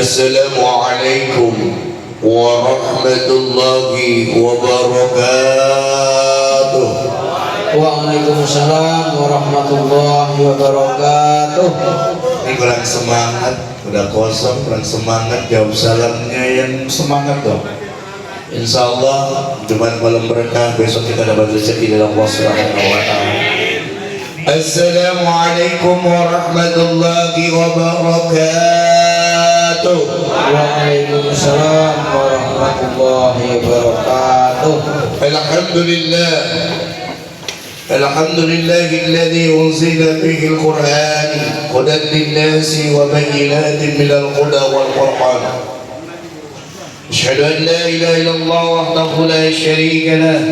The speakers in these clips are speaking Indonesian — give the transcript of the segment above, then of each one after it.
Assalamualaikum warahmatullahi wabarakatuh. Waalaikumsalam warahmatullahi wabarakatuh. Ini kurang semangat, udah kosong, kurang semangat. Jawab salamnya yang semangat dong. Insya Allah Jumat malam berkah, besok kita dapat rezeki dalam Allah Subhanahu wa ta'ala. Assalamualaikum warahmatullahi wabarakatuh. Waalaikumsalam warahmatullahi wabarakatuh. Alhamdulillah. Alhamdulillahilladzi unzila fihi al-Qur'an hudan lin-nasi wa bayyinatin minal huda wal furqan. Asyhadu an la ilaha illallah wahdahu la syarika lah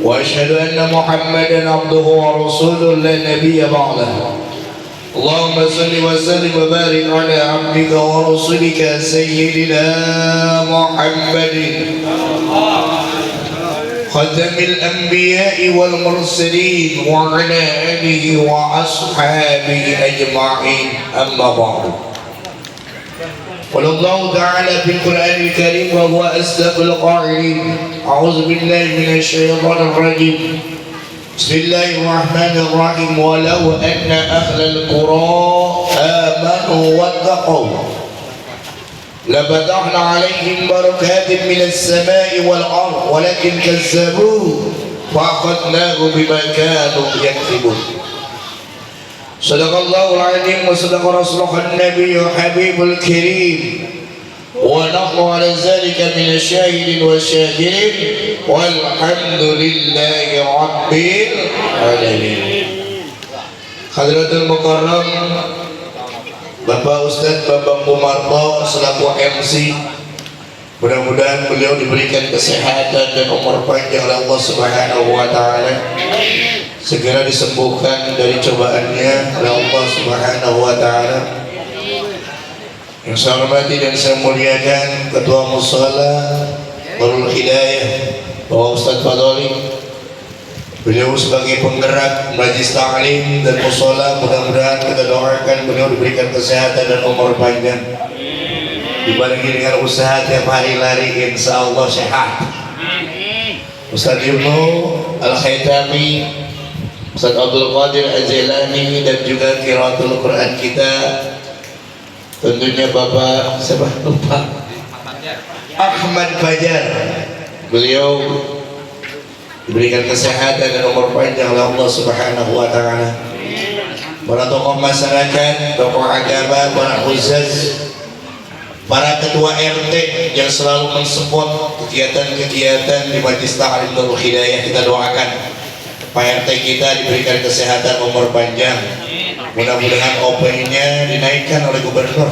wa asyhadu anna Muhammadan abduhu wa rasuluhu la nabiyya ba'dahu. Allahumma salli wa sallim wa barik ala abdika wa rasulika sayyidina Muhammadin khatamil anbiya'i wal mursalin wa ala alihi wa ashabihi ajma'in, amma ba'du. قال الله تعالى في القرآن الكريم وهو أصدق القائلين أعوذ بالله من الشيطان الرجيم بسم الله الرحمن الرحيم ولو أن أهل القرى آمنوا واتقوا لفتحنا عليهم بركات من السماء والأرض ولكن كذبوا فأخذناهم بما كانوا يكذبون. صدق الله العظيم وصدق رسوله النبي حبيب الكريم ونحن على ذلك من الشاهدين والشاكرين والحمد لله رب العالمين. Hadratul Mukarram Bapak Ustadz Bambang Bumarto selaku MC, mudah-mudahan beliau diberikan kesehatan dan umur panjang oleh Allah Subhanahu wa ta'ala, segera disembuhkan dari cobaannya oleh Allah Subhanahu wa ta'ala. Yang saya hormati dan saya muliakan Ketua Mushola Darul Hidayah Bapak Ustadz Fadoli, beliau sebagai penggerak Majlis Ta'lim dan Mushola, mudah-mudahan kita doakan beliau diberikan kesehatan dan umur panjang, dibarengi dengan usaha tiap hari lari, insya Allah sehat. Ustadz Ibnu Al-Khaitami, Ustadz Abdul Qadir Al-Jailani, dan juga qiraatul Quran kita tentunya Bapak siapa lupa Ahmad Fajar, beliau diberikan kesehatan dan umur panjang oleh Allah Subhanahu wa ta'ala. Para tokoh masyarakat, tokoh agama, para uzaz, para ketua RT yang selalu mensupport kegiatan-kegiatan di Majlis Ta'lim Darul Hidayah, kita doakan Pak RT kita diberikan kesehatan, umur panjang, mudah-mudahan OP-nya dinaikkan oleh gubernur,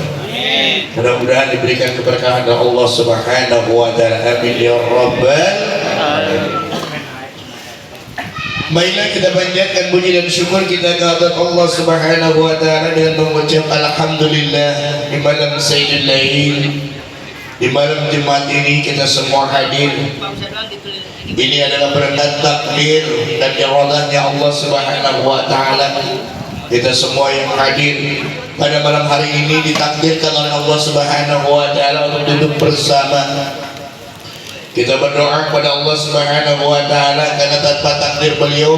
mudah-mudahan diberikan keberkahan dari Allah Subhanahu wa ta'ala, amin ya rabbal alamin. Baiklah, kita panjatkan puji dan syukur kita kehadirat Allah Subhanahu wa ta'ala dengan mengucap alhamdulillah di malam Sayyidul Lail, di malam Jumat ini kita semua hadir. Ini adalah berkat takdir dan iradahnya Allah Subhanahu wa ta'ala. Kita semua yang hadir pada malam hari ini ditakdirkan oleh Allah Subhanahu wa ta'ala untuk duduk bersama. Kita berdoa kepada Allah Subhanahu wa ta'ala karena tanpa takdir beliau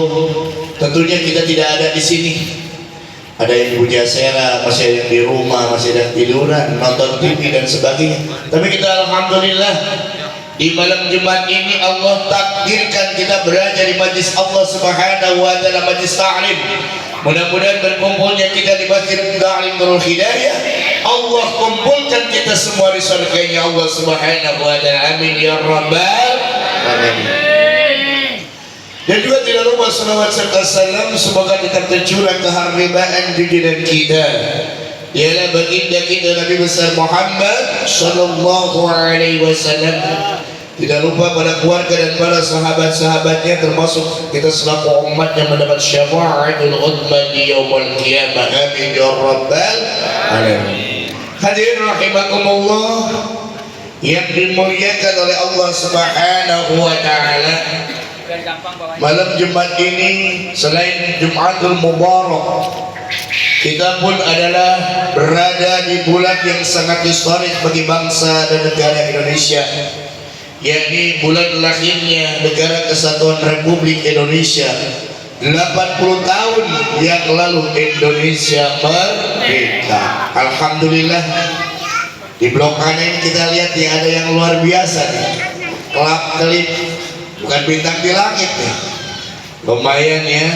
tentunya kita tidak ada di sini. Ada yang di Pujasera, masih ada yang di rumah, masih ada yang tiduran, nonton TV dan sebagainya. Tapi kita alhamdulillah di malam Jumat ini Allah takdirkan kita berada di majlis Allah Subhanahu wa ta'ala, majlis ta'lim. Mudah-mudahan berkumpulnya kita di Masjid Ta'lim Darul Hidayah, Allah kumpulkan kita semua di surganya Allah Subhanahu wa ta'ala, amin ya rabbal alamin. Dan juga tidak lupa salawat serta salam semoga tetap tercurah keharibaan junjungan kita, ialah baginda kita Nabi besar Muhammad sallallahu alaihi wasallam. Tidak lupa pada keluarga dan para sahabat-sahabatnya, termasuk kita selaku umat yang mendapat syafa'atul uzma di yaumul qiyamah, amin ya rabbal alamin. Hadirin rahimakumullah yang dimuliakan oleh Allah Subhanahu wa ta'ala, malam Jumat ini selain Jumatul Mubarak Kita pun adalah berada di bulan yang sangat historis bagi bangsa dan negara Indonesia, yakni bulan lahirnya Negara Kesatuan Republik Indonesia. 80 tahun yang lalu Indonesia merdeka. Alhamdulillah. Di blok kanan kita lihat ya, ada yang luar biasa nih. Kelap-kelip, bukan bintang di langit nih. Lumayan ya,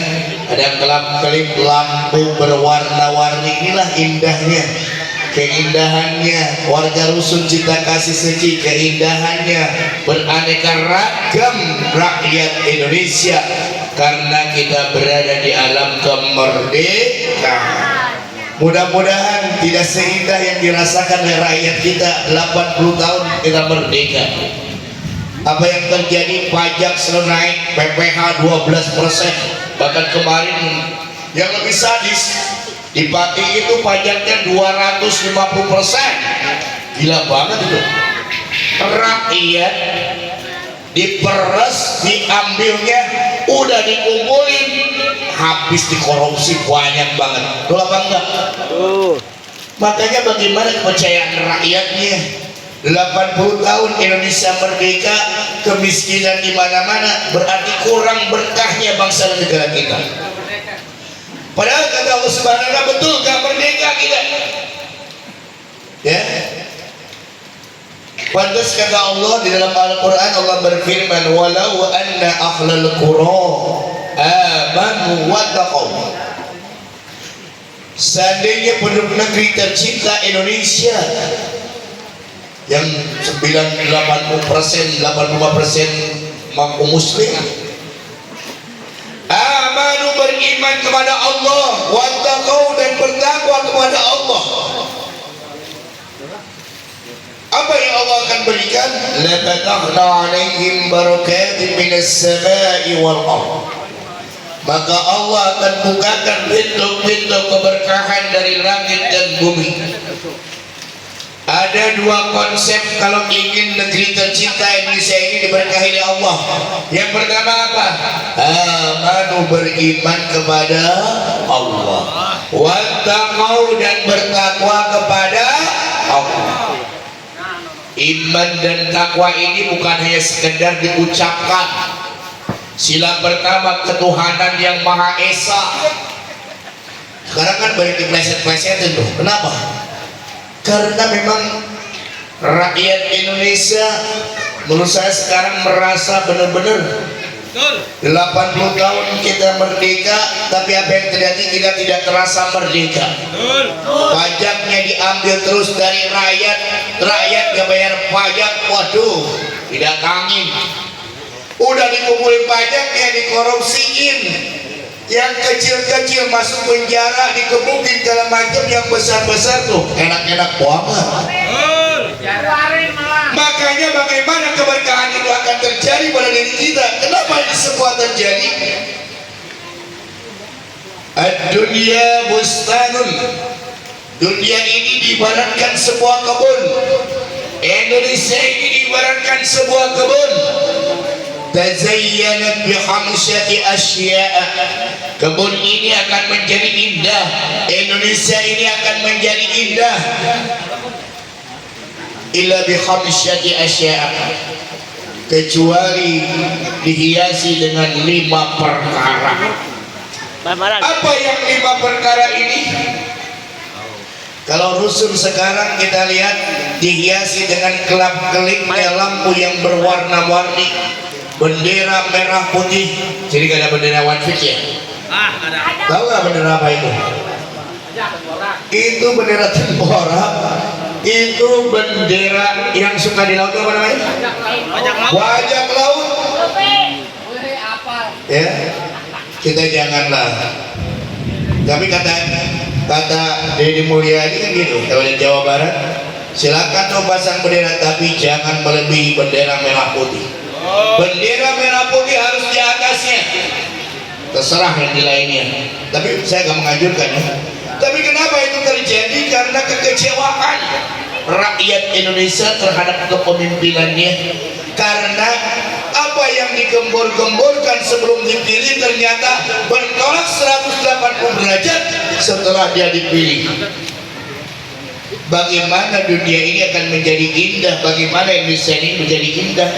ada kelap-kelip lampu berwarna-warni. Inilah indahnya, keindahannya warga Rusun Cinta Kasih Seci, keindahannya beraneka ragam rakyat Indonesia, karena kita berada di alam kemerdekaan. Mudah-mudahan tidak seindah yang dirasakan oleh rakyat kita 80 tahun kita merdeka. Apa yang terjadi, pajak selalu naik, PPh 12%, bahkan kemarin yang lebih sadis di Pati itu pajaknya 250%. Gila banget itu. Rakyat diperes, diambilnya, udah dikumpulin, habis dikorupsi banyak banget. Betul apa enggak? Makanya bagaimana kepercayaan rakyatnya? 80 tahun Indonesia merdeka, kemiskinan di mana-mana, berarti kurang berkahnya bangsa dan negara kita. Padahal kata Allah Subhanahu wa ta'ala, betul gak merdeka kita? Ya. Pantas kata Allah di dalam Al-Quran, Allah berfirman, walau anna ahlal qura amanu wa taqaw. Seandainya penduduk negeri tercinta Indonesia yang 80%, 85% mampu muslim, amanu beriman kepada Allah, wa taqaw dan bertakwa kepada Allah, apa yang Allah akan berikan? La fatahna alaihim barakatin minas samai wal ardh. Maka Allah akan bukakan pintu-pintu keberkahan dari langit dan bumi. Ada dua konsep kalau ingin negeri tercinta Indonesia ini diberkahi oleh Allah. Yang pertama apa? Amanu beriman kepada Allah, wattaqau dan bertakwa kepada Allah. Iman dan takwa ini bukan hanya sekedar diucapkan. Sila pertama, ketuhanan yang Maha Esa. Sekarang kan banyak dipleset-plesetin tuh. Kenapa? Karena memang rakyat Indonesia menurut saya sekarang merasa benar-benar 80 tahun kita merdeka, tapi apa yang terjadi, kita tidak terasa merdeka. Pajaknya diambil terus dari rakyat, rakyat gak bayar pajak, waduh, didatangin. Udah dikumpulin pajaknya, dikorupsiin. Yang kecil-kecil masuk penjara, dikebukin segala macam. Yang besar-besar tuh enak-enak banget. Makanya bagaimana keberkahan itu akan terjadi pada diri kita? Kenapa ini semua terjadi? Ad-dunya bustanun. Dunia ini diibaratkan sebuah kebun. Indonesia ini diibaratkan sebuah kebun. Tazayyanat bihamsyati asya'a. Kebun ini akan menjadi indah. Indonesia ini akan menjadi indah. Illa bihamsyati asya'a, kecuali dihiasi dengan 5 perkara. Apa yang 5 perkara ini? Kalau rusun sekarang kita lihat dihiasi dengan kelap-kelipnya lampu yang berwarna-warni, bendera merah putih. Jadi gak ada bendera One Fix ya? Tahu gak bendera apa itu? Itu bendera Tembora. Itu bendera yang suka di laut, apa namanya? Bajak laut. Ya, kita janganlah. Tapi kata Deddy Mulyadi kan gitu, kalau di Jawa Barat, silakan tuh pasang bendera, tapi jangan melebihi bendera merah putih. Bendera merah putih harus di atasnya. Terserah yang di lainnya. Tapi saya gak menganjurkan ya. Tapi kenapa itu terjadi? Karena kekecewaan rakyat Indonesia terhadap kepemimpinannya. Karena apa yang digembor-gemborkan sebelum dipilih ternyata bertolak 180 derajat setelah dia dipilih. Bagaimana dunia ini akan menjadi indah, bagaimana Indonesia ini menjadi indah.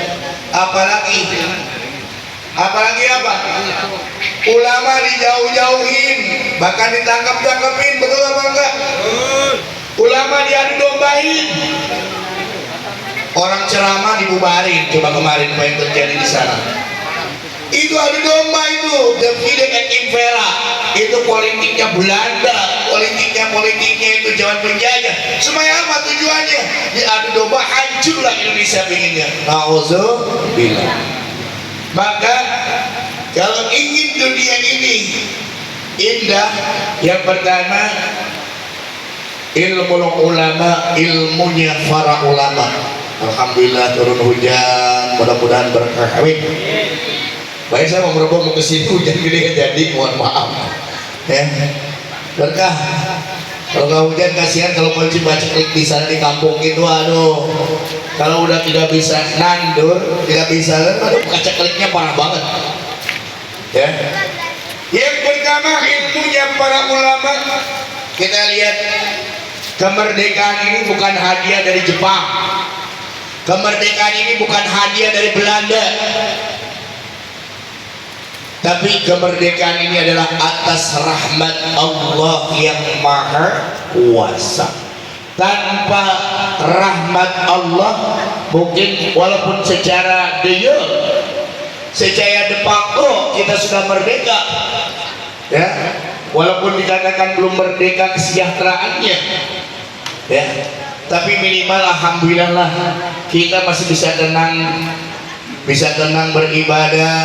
Apalagi apa? Ulama dijauh-jauhin, bahkan ditangkap-tangkapin, betul apa enggak? Ulama diadu dombain, orang ceramah dibubarin. Coba kemarin apa yang terjadi di sana? Itu adu domba itu, divide et impera. Itu politiknya Belanda, politiknya itu zaman penjajah. Semuanya apa tujuannya? Diadu domba, hancurlah Indonesia pinginnya. Nauzubillah. Maka kalau ingin dunia ini indah, yang pertama ilmu ulama, ilmunya para ulama. Alhamdulillah turun hujan, mudah-mudahan berkah. Amin. Baik, saya mau berubah mau ke sini, hujan gede jadi, mohon maaf ya, berkah. Kalau nggak hujan kasihan kalau polisi baca klik di sana di kampung itu, aduh. Kalau udah tidak bisa nandur, tidak bisa, aduh kaca kliknya parah banget ya. Yang pertama ilmunya para ulama. Kita lihat, kemerdekaan ini bukan hadiah dari Jepang, kemerdekaan ini bukan hadiah dari Belanda, tapi kemerdekaan ini adalah atas rahmat Allah yang maha kuasa. Tanpa rahmat Allah, mungkin walaupun secara secara de facto kita sudah merdeka ya, walaupun dikatakan belum merdeka kesejahteraannya ya, tapi minimal alhamdulillah lah kita masih bisa tenang beribadah,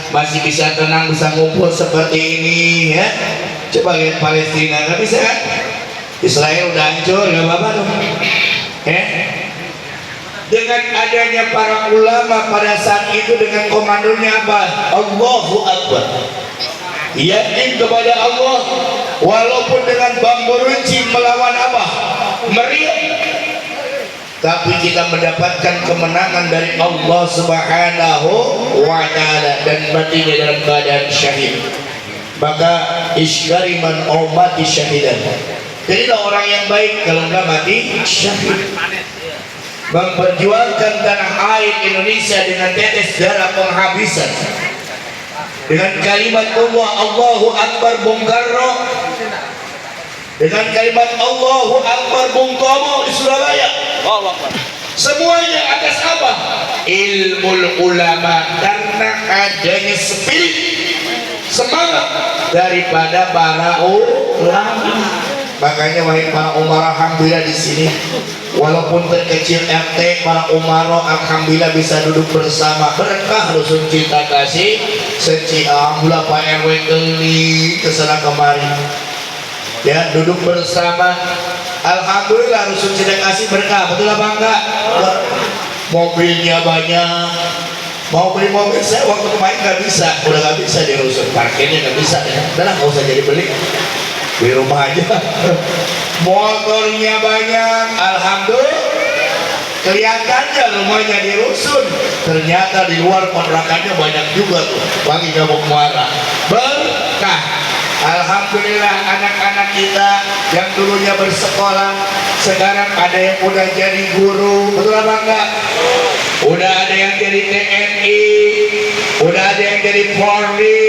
masih bisa tenang, bisa ngumpul seperti ini ya. Coba lihat Palestina, nggak bisa kan? Israel udah hancur, nggak apa-apa dong ya. Dengan adanya para ulama pada saat itu, dengan komandonya apa? Allahu Akbar, yakin kepada Allah, walaupun dengan bambu runcing melawan apa? Meriam, tapi kita mendapatkan kemenangan dari Allah Subhanahu wa ta'ala, dan matinya dalam keadaan syahid. Maka isyariman mati syahidan. Jadilah orang yang baik kalau enggak mati syahid. Memperjuangkan tanah air Indonesia dengan tetes darah penghabisan, dengan kalimat Allah, Allahu Akbar Bung Karno, dengan kalimat Allahu Akbar Bung Tomo di Surabaya. Semuanya atas apa? Ilmu ulama, karena adanya spirit semangat daripada para ulama. Makanya wahai para umara, alhamdulillah di sini walaupun terkecil RT, para umara alhamdulillah bisa duduk bersama, berkah rusun Cinta Kasih seciam mula Pak RW keli kesana kemari ya, duduk bersama. Alhamdulillah rusun Cinta Kasih berkah, betul apa enggak? Mobilnya banyak, mau beli mobil saya waktu kemarin nggak bisa, udah nggak bisa di rusun, parkirnya nggak bisa ya, udahlah nggak usah jadi beli, di rumah aja. Motornya banyak, alhamdulillah. Kelihatannya rumahnya di rusun, ternyata di luar kontrakannya banyak juga tuh, bagi gabung muara, berkah. Alhamdulillah anak-anak kita yang dulunya bersekolah sekarang ada yang udah jadi guru, betul apa enggak? Udah ada yang jadi TNI, udah ada yang jadi Polri,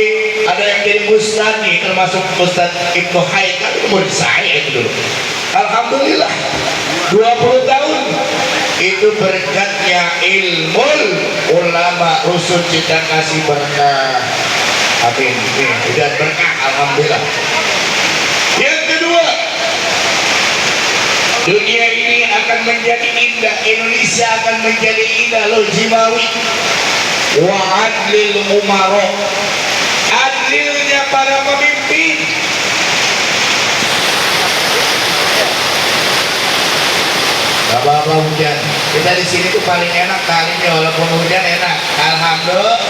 ada yang jadi Mustani, termasuk Ustaz Ibnu Haikal, itu murid saya itu dulu. Alhamdulillah 20 tahun itu berkatnya ilmu ulama rusun Cinta Kasih berkah. Amin. Dan berkah, alhamdulillah. Yang kedua, dunia ini akan menjadi indah, Indonesia akan menjadi indah loh jimawi. Wa adlil umaro, adlilnya para pemimpin. Bapak hujan, kita di sini tuh paling enak kalinya, walaupun hujan enak, alhamdulillah.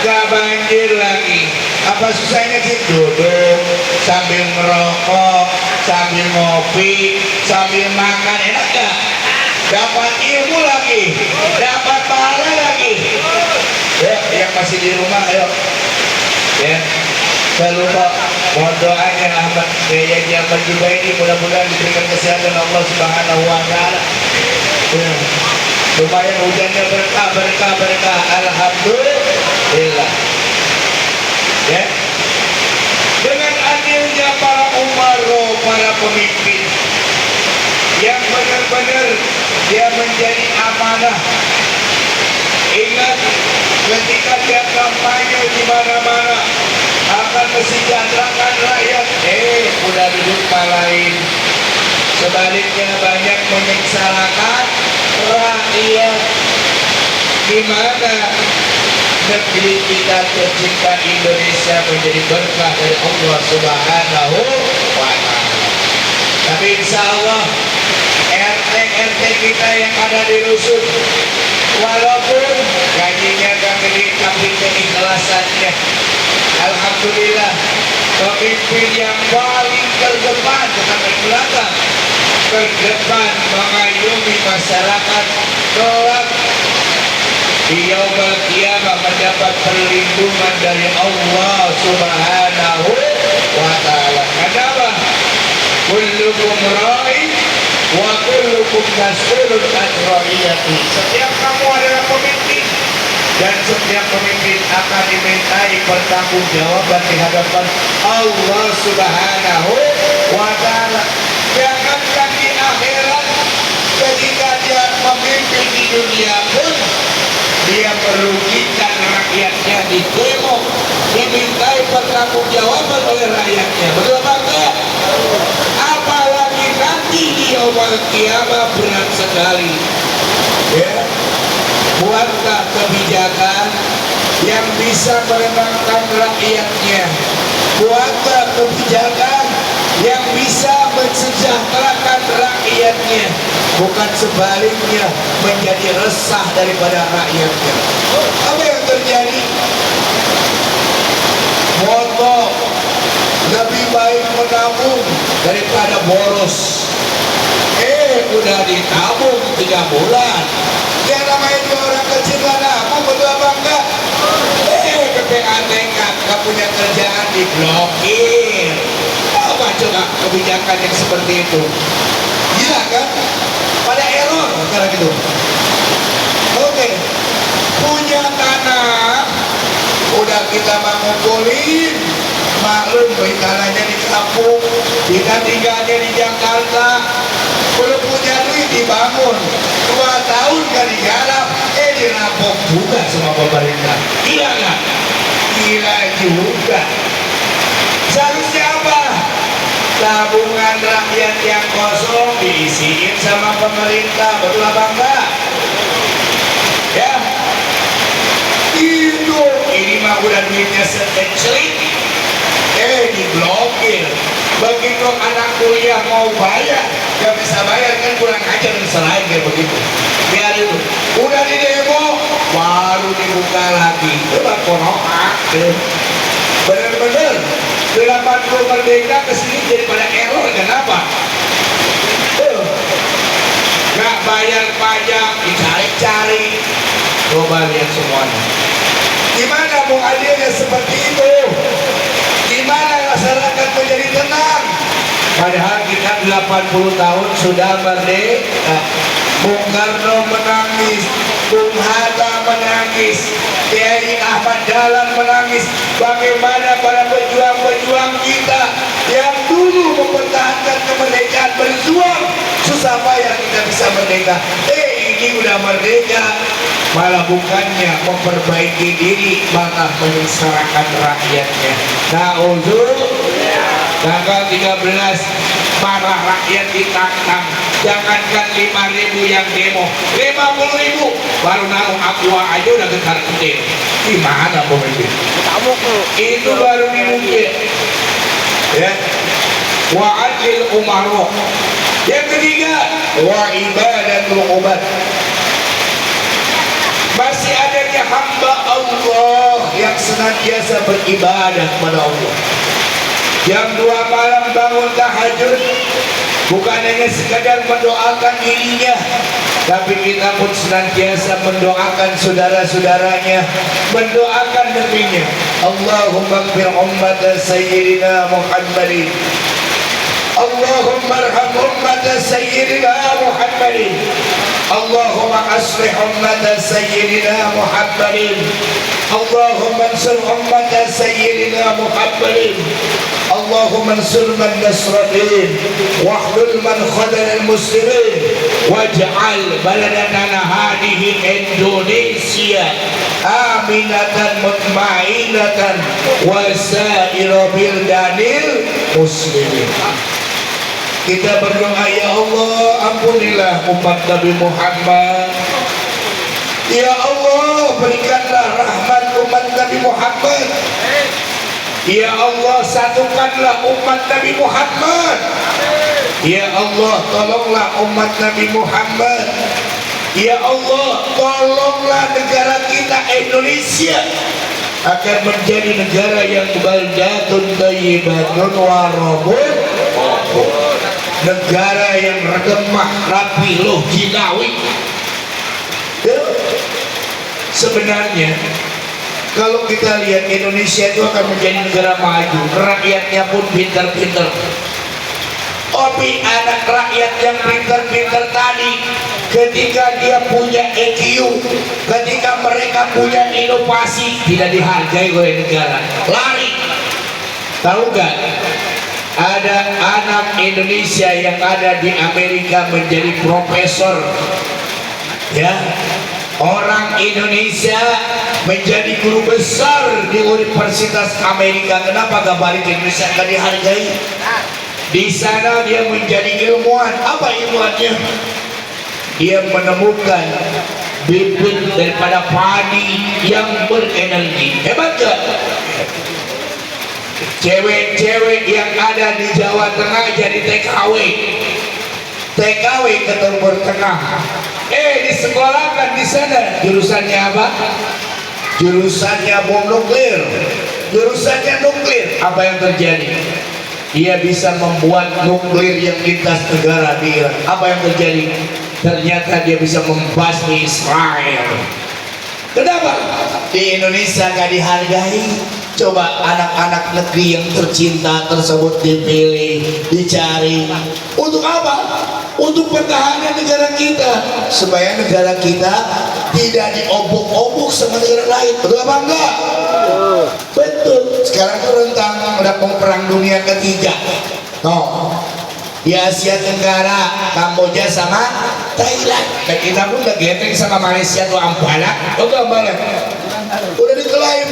Gak banjir lagi. Apa susahnya sih? Duduk sambil ngerokok, sambil ngopi, sambil makan, enak gak? Dapat ilmu lagi, dapat pahala lagi. Ya, yang masih di rumah, ayo ya, saya lupa Mohon doanya Ahmad Yayi Ahmad Jubaidi, mudah-mudahan diberikan kesehatan Allah Subhanahu wa taala. Ya. Lumayan hujannya berkah. Alhamdulillah. Ya. Dengan adilnya para umaro, para pemimpin yang benar-benar dia menjadi amanah. Ingat, ketika dia kampanye di mana-mana akan mesejahterakan rakyat, udah duduk lain. Sebaliknya banyak menyengsarakan rakyat. Gimana negeri kita tercinta Indonesia menjadi berkah dari Allah Subhanahu wa taala. Tapi insya Allah RT kita yang ada di rusun, walaupun gajinya kami tapi keikhlasannya, alhamdulillah pemimpin yang paling terdepan, bukan belakang, terdepan mengayomi masyarakat kelak di yaumul qiyamah mendapat perlindungan dari Allah Subhanahu wa taala. Kenapa? Kullukum ra'in wa kullukum mas'ulun an ra'iyati. Setiap kamu adalah pemimpin dan setiap pemimpin akan dimintai pertanggungjawaban di hadapan Allah Subhanahu wa taala. Jangankan di akhirat, ketika dia memimpin di dunia pun dia merugikan rakyatnya di demo, dimintai pertanggungjawaban oleh rakyatnya. Betul apa enggak? Apalagi nanti di yaumul qiyamah berat sekali. Ya, buatlah kebijakan yang bisa menenangkan rakyatnya. Buatlah kebijakan yang bisa mensejahterakan rakyatnya, bukan sebaliknya menjadi resah daripada rakyatnya. Apa yang terjadi? Moto lebih baik menabung daripada boros. Udah ditabung 3 bulan. Yang namanya juga orang kecil lah nabung, betul apa enggak? PPATK gak punya kerjaan diblokir. Apa coba kebijakan yang seperti itu? Gila kan? Pada error sekarang itu. Oke, punya tanah udah kita mau ngumpulin, maklum tanahnya di kampung, kita tinggalnya di Jakarta, belum punya duit dibangun 2 tahun gak digarap, dirampok juga sama pemerintah. Gila gak? Gila juga. Seharusnya apa? Tabungan rakyat yang kosong diisiin sama pemerintah, betul apa enggak? Ya, itu ini mah udah duitnya setecelik, diblokir. Begitu anak kuliah mau bayar, gak bisa bayar kan, kurang ajar selain kayak begitu. Biar itu, udah di demo, baru dibuka lagi. Coba konoak, bener-bener 80 merdeka kesini jadi pada error. Kenapa? Gak bayar pajak, dicari-cari. Coba lihat semuanya. Gimana mau adilnya seperti itu? Gimana masyarakat menjadi tenang? Padahal kita 80 tahun sudah merdeka. Bung Karno menangis, Bung Hatta menangis, Kiai Ahmad Dahlan menangis. Bagaimana para pejuang-pejuang kita yang dulu mempertahankan kemerdekaan, berjuang susah payah kita bisa merdeka. Ini udah merdeka, malah bukannya memperbaiki diri, malah menyengsarakan rakyatnya. Tanggal 13 marah rakyat ditantang. Jangankan 5.000 yang demo, 50.000 baru naung aqua aja udah getar gede. Gimana pemimpin? Itu baru dimungkin. Ya. Wa adil umaroh. Yang ketiga, wa ibadatul ubad. Masih adanya hamba Allah yang senantiasa beribadah kepada Allah. Jam 2 malam bangun tahajud, bukan hanya sekadar mendoakan dirinya, tapi kita pun senantiasa mendoakan saudara-saudaranya, mendoakan negerinya. Allahumma ighfir ummata sayyidina Muhammadin, Allahumma arham ummata sayyidina Muhammadin, Allahumma aslih ummata sayyidina Muhammadin, Allahumma ansur ummata sayyidina Muhammadin, Allahumma ansur man nasradin wahdul man khadal muslimin waj'al baladana hadihi Indonesia aminatan mutmainatan wa sa'ira bildanil muslimin. Kita berdoa, ya Allah, ampunilah umat Nabi Muhammad. Ya Allah, berikanlah rahmat umat Nabi Muhammad. Ya Allah, satukanlah umat Nabi Muhammad. Ya Allah, tolonglah umat Nabi Muhammad. Ya Allah, tolonglah negara kita Indonesia akan menjadi negara yang baldatun thayyibatun wa rabbun, negara yang remah rapi loh jinawi. Ya. Sebenarnya kalau kita lihat Indonesia itu akan menjadi negara maju, rakyatnya pun pintar-pintar. Tapi anak rakyat yang pintar-pintar tadi, ketika dia punya EQ, ketika mereka punya inovasi, tidak dihargai oleh negara, lari. Tahu gak? Ada anak Indonesia yang ada di Amerika menjadi profesor, ya. Orang Indonesia menjadi guru besar di Universitas Amerika. Kenapa gak balik ke Indonesia, gak dihargai? Di sana dia menjadi ilmuwan. Apa ilmuannya? Dia menemukan bibit daripada padi yang berenergi. Hebat gak? Cewek-cewek yang ada di Jawa Tengah jadi TKW ke Timur Tengah. Disekolahkan di sana. Jurusannya apa? Jurusannya bom nuklir. Jurusannya nuklir. Apa yang terjadi? Dia bisa membuat nuklir yang lintas negara di Iran. Apa yang terjadi? Ternyata dia bisa membasmi Israel. Kenapa? Di Indonesia gak dihargai. Coba anak-anak negeri yang tercinta tersebut dipilih, dicari. Untuk apa? Untuk pertahanan negara kita, supaya negara kita tidak diobok-obok sama negara lain. Betul apa enggak? Betul. Sekarang itu rentang udah perang dunia ketiga. Di Asia Tenggara, Kamboja sama Thailand. Dan kita pun udah geteng sama Malaysia tuh Ampala. Ampala udah diklaim.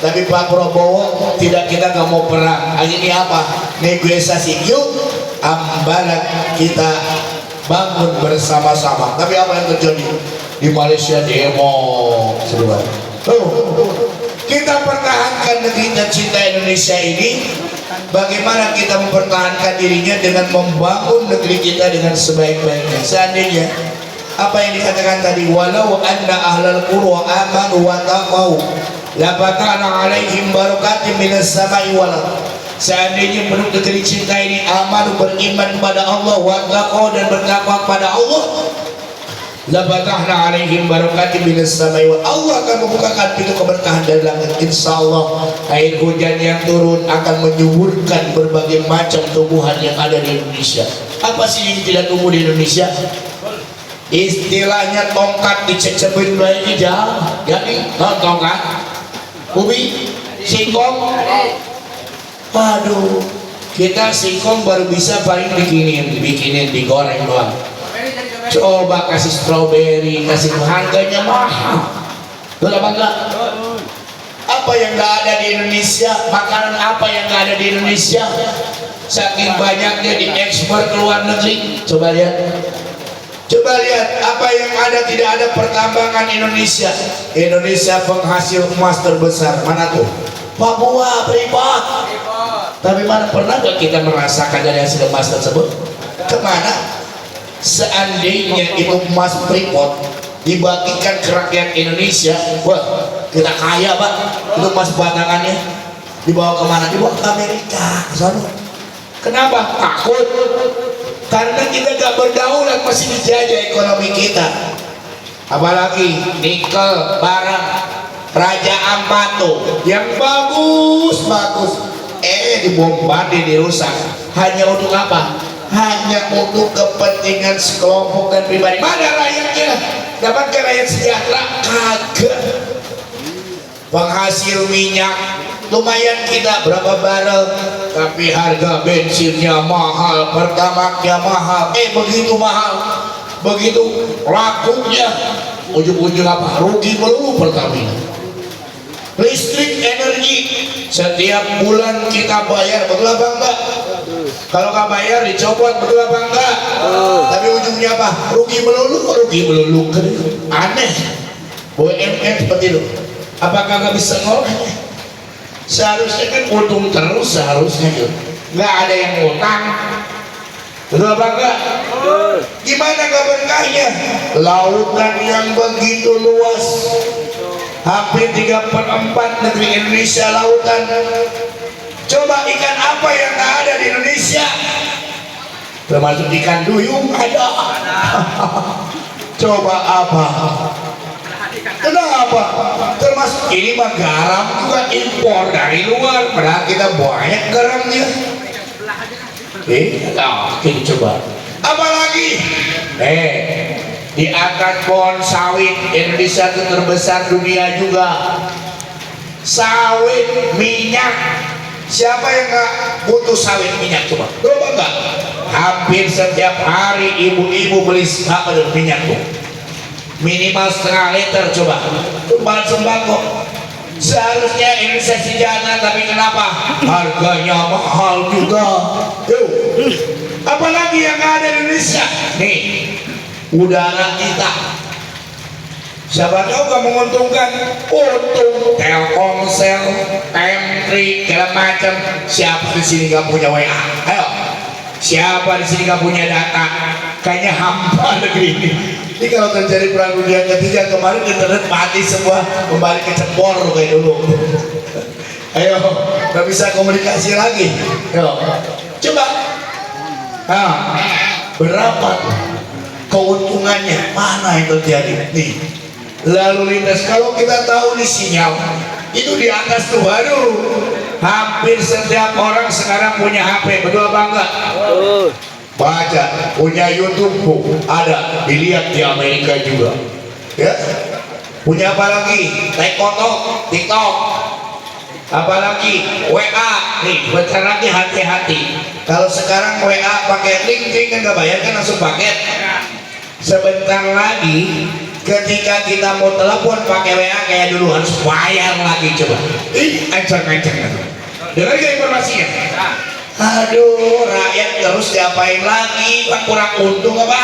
Tapi Pak Prabowo tidak, kita gak mau perang. Akhirnya apa? Negosiasi. Yuk Ambalat kita bangun bersama-sama. Tapi apa yang terjadi? Di Malaysia demo seluruh. Kita pertahankan negeri tercinta Indonesia ini. Bagaimana kita mempertahankan dirinya dengan membangun negeri kita dengan sebaik-baiknya. Seandainya apa yang dikatakan tadi, walau anna ahlal qura amanu wa taqau la fatahna alaihim barakatim minas samai wal ardh. Seandainya penduduk negeri cinta ini aman, beriman pada Allah, wa taqau, dan bertakwa kepada Allah, la fatahna alaihim barakatim minas samai wal ardh. Allah akan membukakan pintu keberkahan dari langit. Insyaallah air hujan yang turun akan menyuburkan berbagai macam tumbuhan yang ada di Indonesia. Apa sih yang tidak tumbuh di Indonesia? Istilahnya tongkat dicecebin bayi jauh. Jadi tongkat ubi, singkong. Waduh, kita singkong baru bisa paling dibikinin, digoreng doang. Coba kasih stroberi, kasih harganya mahal. Betul apa enggak? Apa yang enggak ada di Indonesia? Makanan apa yang enggak ada di Indonesia? Saking banyaknya diekspor ke luar negeri. Coba lihat. Coba lihat apa yang ada, tidak ada pertambangan Indonesia. Indonesia penghasil emas terbesar. Mana tuh? Papua, Freeport. Tapi mana pernah gak kita merasakan dari hasil emas tersebut? Kemana? Seandainya itu emas Freeport dibagikan ke rakyat Indonesia, wah kita kaya Pak. Itu emas batangannya dibawa kemana? Dibawa ke Amerika, ke sana. Kenapa? Takut. Karena kita gak berdaulat, masih dijajah ekonomi kita. Apalagi nikel barang Raja Ambato yang bagus dibombardir, dirusak. Hanya untuk apa? Hanya untuk kepentingan sekelompok dan pribadi. Mana rakyatnya? Dapatkah rakyat sejahtera? Kagak. Penghasil minyak lumayan kita berapa barel, tapi harga bensinnya mahal, pertamaknya mahal. Begitu mahal, begitu lakunya, ujung-ujung apa? Rugi melulu Pertamina. Listrik, energi, setiap bulan kita bayar, betul apa enggak? Kalau nggak bayar dicopot, betul apa enggak? Tapi ujungnya apa? Rugi melulu. Aneh. BUMN seperti itu. Apakah nggak bisa ngoleh? Seharusnya kan untung terus, seharusnya gitu. Nggak ada yang ngutang. Betul apa enggak? Gimana nggak berkahnya? Lautan yang begitu luas, hampir 3/4 negeri Indonesia lautan. Coba ikan apa yang nggak ada di Indonesia? Termasuk ikan duyung ada. Coba apa? Kenapa? Termasuk ini mah garam juga impor dari luar, padahal kita banyak garamnya. Kita coba. Apalagi di atas pohon sawit Indonesia itu terbesar dunia juga. Sawit, minyak. Siapa yang nggak butuh sawit minyak? Coba enggak? Hampir setiap hari ibu-ibu beli minyak tuh. Minimal setengah liter. Coba bahan sembako. Seharusnya Indonesia sejahtera, tapi kenapa harganya mahal juga? Apalagi yang ada di Indonesia nih, udara kita. Siapa tahu gak menguntungkan? Untung Telkomsel, M3, segala macam. Siapa di sini gak punya WA? Ayo, siapa di sini gak punya data? Kayaknya hampa negeri ini. Ini kalau terjadi perang dunia ketiga, kemarin internet mati semua, kembali ke cebor kayak dulu. Ayo, gak bisa komunikasi lagi. Ayo, coba. Berapa keuntungannya? Mana yang terjadi? Nih, lalu lintas. Kalau kita tahu nih sinyal itu di atas tuh, baru hampir setiap orang sekarang punya HP. Betul apa enggak? Baca, punya YouTube ada, dilihat di Amerika juga. Ya, punya apa lagi? TikTok, apalagi WA. Nih, bentar lagi hati-hati. Kalau sekarang WA pakai link kan nggak bayar kan, langsung paket. Sebentar lagi ketika kita mau telepon pakai WA kayak dulu harus bayar lagi. Coba ancang-ancang. Dengar gak informasinya? Aduh, rakyat terus diapain lagi? Pak kurang untung apa?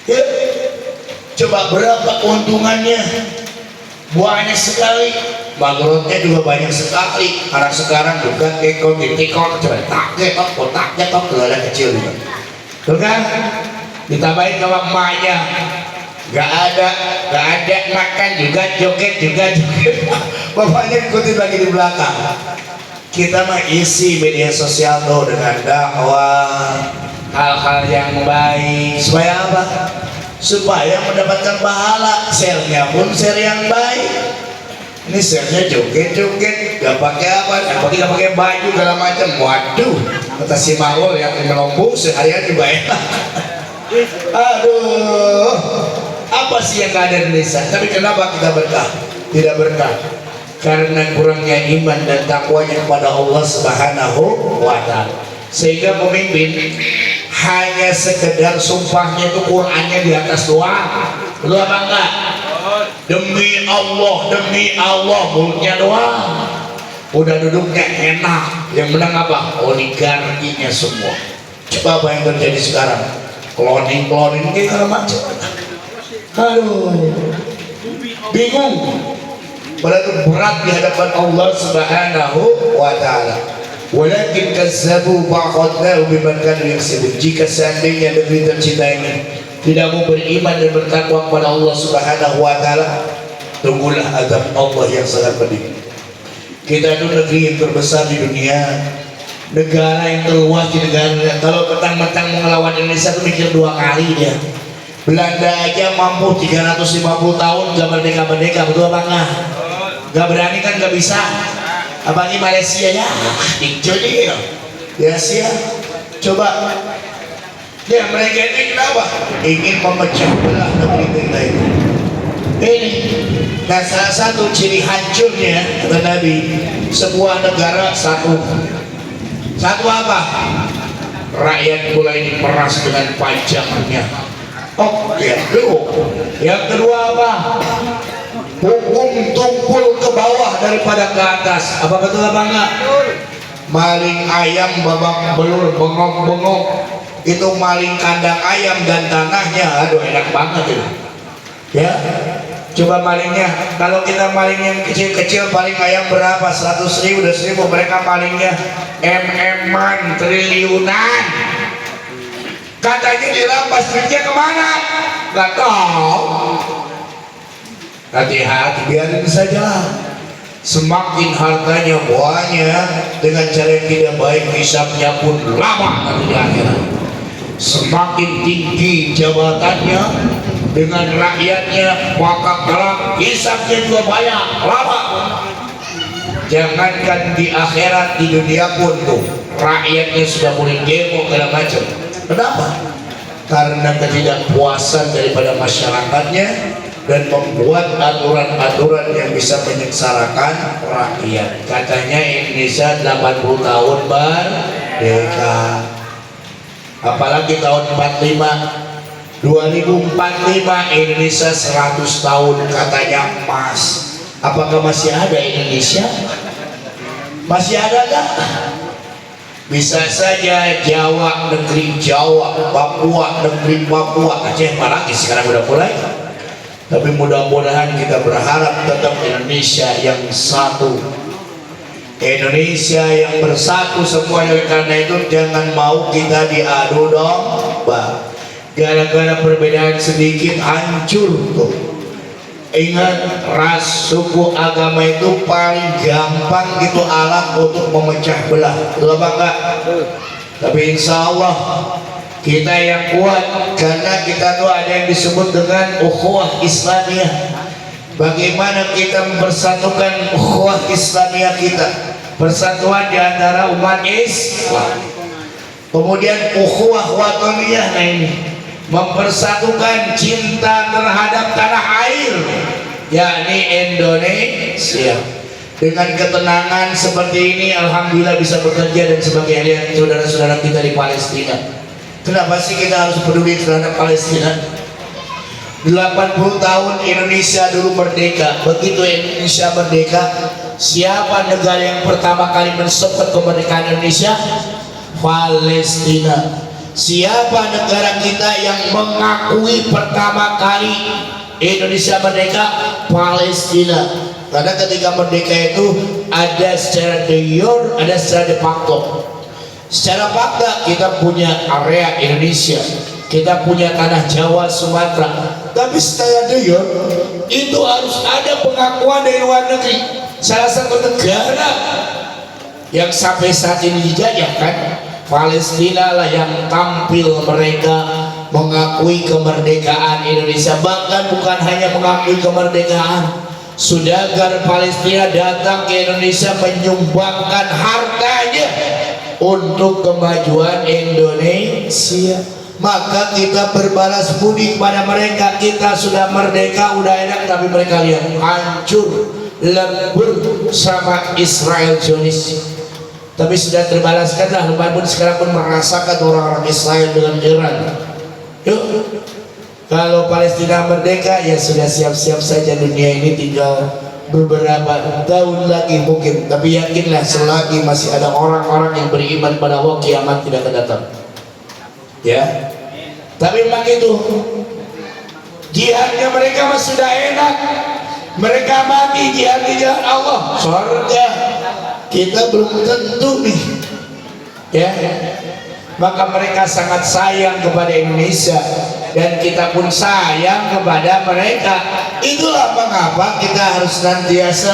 Ya, coba berapa keuntungannya? Banyak sekali. Bangkrutnya juga banyak sekali. Karena sekarang juga tiktok, coba kotaknya ada kecil juga. Tuh kan? Ditambahin sama emaknya. Gak ada makan juga, joget. Bapaknya ikutin lagi di belakang. Kita mah isi media sosial tuh dengan dakwah, hal-hal yang baik. Supaya apa? Supaya mendapatkan pahala. Share-nya pun share yang baik. Ini share-nya joget, gak pakai apa? Gak pakai baju segala macam. Waduh, kata si Maul yang melompong seharian juga enak. Aduh, apa sih yang gak ada di Indonesia? Tapi kenapa kita berkah? Tidak berkah karena kurangnya iman dan takwanya kepada Allah Subhanahu wa Ta'ala. Sehingga pemimpin hanya sekedar sumpahnya itu Qur'annya di atas doang. Betul apa enggak? Demi Allah mulutnya doang. Udah duduknya enak. Yang menang apa? Oligarkinya semua. Coba apa yang terjadi sekarang? Cloning kayak segala macam. Aduh, bingung. Padahal berat di hadapan Allah Subhanahu wa Ta'ala. Walakin kazzabu fa'akhadnahum bima kanu yaksibun. Jika seandainya negeri tercinta ini tidak mau beriman dan bertakwa kepada Allah Subhanahu wa Ta'ala, tunggulah azab Allah yang sangat pedih. Kita itu negeri yang terbesar di dunia, negara yang terluas di negara. Kalau petang-petang mau ngelawan Indonesia tuh mikir 2 kali dia. Belanda aja mampu 350 tahun gak merdeka-merdeka, betul apa enggak? Gak berani kan, gak bisa. Apalagi Malaysia ya, jadi ya Asia. Coba ya, mereka ini kenapa? Ingin memecah belah negeri kita ini. Nah, salah satu ciri hancurnya kata Nabi, sebuah negara satu apa? Rakyat mulai diperas dengan pajaknya. Oh, yang kedua apa? Hukum tumpul ke bawah daripada ke atas. Apa betul apa enggak? Maling ayam babak belur bengok-bengok, itu maling kandang ayam dan tanahnya, aduh enak banget itu. Ya, coba malingnya, kalau kita maling yang kecil-kecil paling ayam berapa? 100.000, 200.000, mereka malingnya MM-an, triliunan. Katanya dirampas, duitnya kemana? Gak tahu. Hati-hati, biarin saja. Semakin hartanya banyak, dengan cara yang tidak baik, hisabnya pun lama nanti di akhirat. Semakin tinggi jabatannya dengan rakyatnya, maka kelak hisabnya juga banyak, lama. Jangankan di akhirat, di dunia pun tuh rakyatnya sudah mulai demo segala macam. Kenapa? Karena ketidakpuasan daripada masyarakatnya dan membuat aturan-aturan yang bisa menyengsarakan rakyat. Katanya Indonesia 80 tahun merdeka, apalagi tahun 45, 2045 Indonesia 100 tahun katanya emas. Apakah masih ada Indonesia? Masih ada gak? Bisa saja Jawa, negeri Jawa, Papua, negeri Papua, Aceh, apalagi sekarang udah mulai. Tapi mudah-mudahan kita berharap tetap Indonesia yang satu, Indonesia yang bersatu semuanya. Karena itu jangan mau kita diadu domba, gara-gara perbedaan sedikit hancur tuh. Ingat, ras, suku, agama itu paling gampang gitu alat untuk memecah belah, betul apa enggak? Tapi insya Allah kita yang kuat, karena kita tuh ada yang disebut dengan ukhuwah Islamiyah. Bagaimana kita mempersatukan ukhuwah Islamiyah kita, persatuan di antara umat Islam. Kemudian ukhuwah wataniyah, nah ini mempersatukan cinta terhadap tanah air, yakni Indonesia. Dengan ketenangan seperti ini, alhamdulillah bisa bekerja dan sebagainya. Lihat saudara-saudara kita di Palestina. Kenapa sih kita harus peduli terhadap Palestina? 80 tahun Indonesia dulu merdeka. Begitu Indonesia merdeka, siapa negara yang pertama kali mensupport kemerdekaan Indonesia? Palestina. Siapa negara kita yang mengakui pertama kali Indonesia merdeka? Palestina. Karena ketika merdeka itu ada secara de jure, ada secara de facto. Secara fakta kita punya area Indonesia, kita punya tanah Jawa, Sumatera. Tapi secara de jure itu harus ada pengakuan dari luar negeri. Salah satu negara yang sampai saat ini dijajah kan, Palestina lah yang tampil mereka mengakui kemerdekaan Indonesia. Bahkan bukan hanya mengakui kemerdekaan, Saudagar Palestina datang ke Indonesia menyumbangkan hartanya untuk kemajuan Indonesia. Maka kita berbalas budi kepada mereka. Kita sudah merdeka, udah enak, tapi mereka lihat hancur lebur sama Israel Zionis. Tapi sudah terbalaskanlah, lumayan pun sekarang pun merasakan orang-orang Israel dengan Iran. Yuk, kalau Palestina merdeka ya sudah siap-siap saja, dunia ini tinggal beberapa tahun lagi mungkin. Tapi yakinlah selagi masih ada orang-orang yang beriman pada Allah, kiamat tidak akan datang. Ya, tapi memang itu jihadnya mereka masih sudah enak. Mereka mati jihad di jalan Allah, surga. Kita belum tentu nih, ya. Maka mereka sangat sayang kepada Indonesia dan kita pun sayang kepada mereka. Itulah mengapa kita harus senantiasa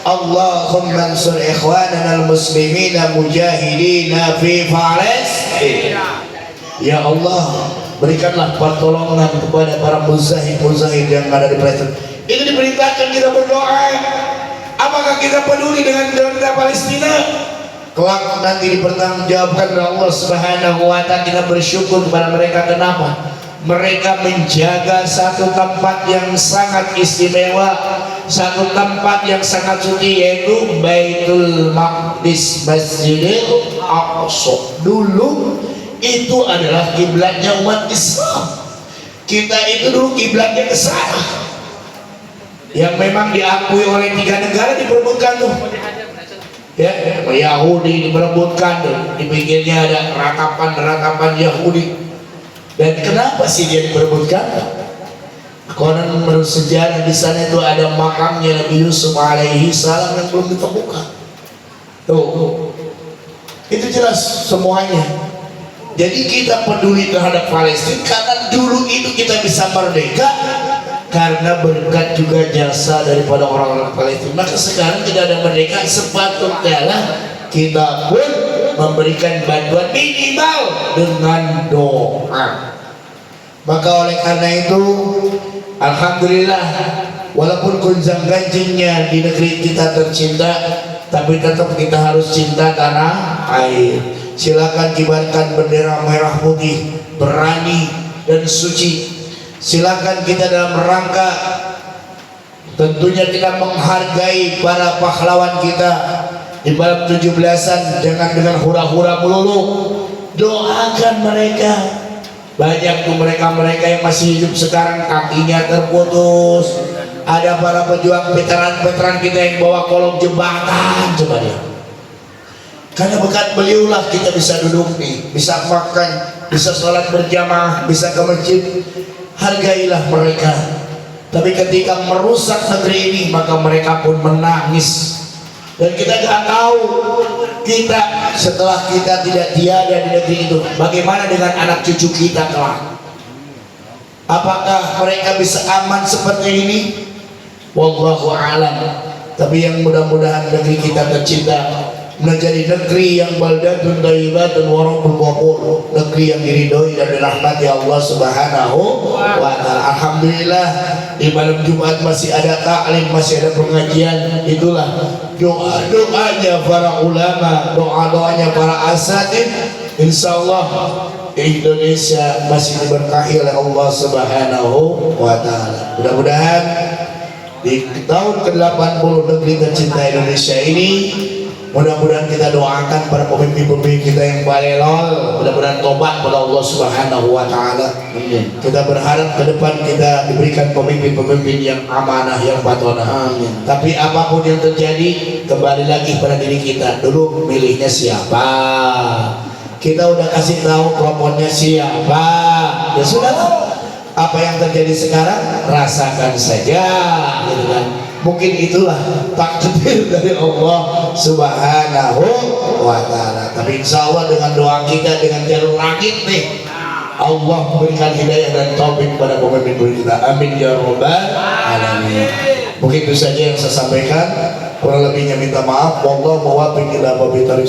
Allahumma ansur ikhwanana al-muslimina mujahidina fi Palestin. Ya Allah, berikanlah pertolongan kepada para mujahid yang ada di Palestina. Itu diperintahkan kita berdoa. Apakah kita peduli dengan negara Palestina? Kelak nanti dipertanggungjawabkan oleh Allah Subhanahu wa Ta'ala. Kita bersyukur kepada mereka. Kenapa? Mereka menjaga satu tempat yang sangat istimewa, satu tempat yang sangat suci, yaitu Baitul Maqdis, Masjidil Aqsa. Dulu itu adalah kiblatnya umat Islam. Kita itu dulu kiblatnya ke sana, yang memang diakui oleh 3 negara, diperebutkan tuh. Ya, Yahudi diperebutkan tuh. Di pinggirnya ada ratapan Yahudi. Dan kenapa sih dia diperebutkan? Konon menurut sejarah di sana itu ada makamnya Nabi Yusuf alaihi salam yang belum ditemukan. Tuh, itu jelas semuanya. Jadi kita peduli terhadap Palestina karena dulu itu kita bisa merdeka karena berkat juga jasa daripada orang-orang Palestina. Maka sekarang kita ada merdeka, sepatutnya kita pun memberikan bantuan minimal dengan doa. Maka oleh karena itu, alhamdulillah, walaupun gonjang ganjingnya di negeri kita tercinta, tapi tetap kita harus cinta tanah air. Silakan kibarkan bendera merah putih, berani dan suci. Silakan kita dalam rangka, tentunya kita menghargai para pahlawan kita di malam 17-an. Jangan dengan hura-hura melulu, doakan mereka. Banyak tuh mereka-mereka yang masih hidup sekarang kakinya terputus. Ada para pejuang veteran-veteran kita yang bawa kolong jembatan, coba dia. Karena berkat beliaulah kita bisa duduk nih, bisa makan, bisa sholat berjamaah, bisa ke masjid. Hargailah mereka. Tapi ketika merusak negeri ini, maka mereka pun menangis. Dan kita gak tahu, kita setelah kita tidak tiada di negeri itu, bagaimana dengan anak cucu kita kelak? Apakah mereka bisa aman seperti ini? Wallahu a'lam. Tapi yang mudah-mudahan negeri kita tercinta menjadi negeri yang baldatun thayyibatun wa rabbul ghafur, negeri yang diridhoi dan dirahmati Allah Subhanahu wa Ta'ala. Alhamdulillah di malam Jumat masih ada taklim, masih ada pengajian. Itulah doa-doanya para ulama, doa-doanya para asatidz. Insyaallah Indonesia masih diberkahi oleh Allah Subhanahu wa Ta'ala. Mudah-mudahan di tahun ke-80 negeri tercinta Indonesia ini, mudah-mudahan kita doakan para pemimpin-pemimpin kita yang balelol, mudah-mudahan tobat pada Allah Subhanahu wa Ta'ala. Kita berharap ke depan kita diberikan pemimpin-pemimpin yang amanah, yang patonah. Amin. Tapi apapun yang terjadi, kembali lagi pada diri kita. Dulu milihnya siapa? Kita udah kasih tahu kelompoknya siapa. Ya sudah, apa yang terjadi sekarang rasakan saja, gitu kan. Mungkin itulah takdir dari Allah Subhanahu wa Ta'ala. Tapi insya Allah dengan doa kita, dengan jalur langit nih, Allah memberikan hidayah dan taufik pada pemimpin kita. Amin ya rabbal alamin. Mungkin itu saja yang saya sampaikan. Kurang lebihnya minta maaf. Wallahu muwaffiq ila aqwamit thoriq.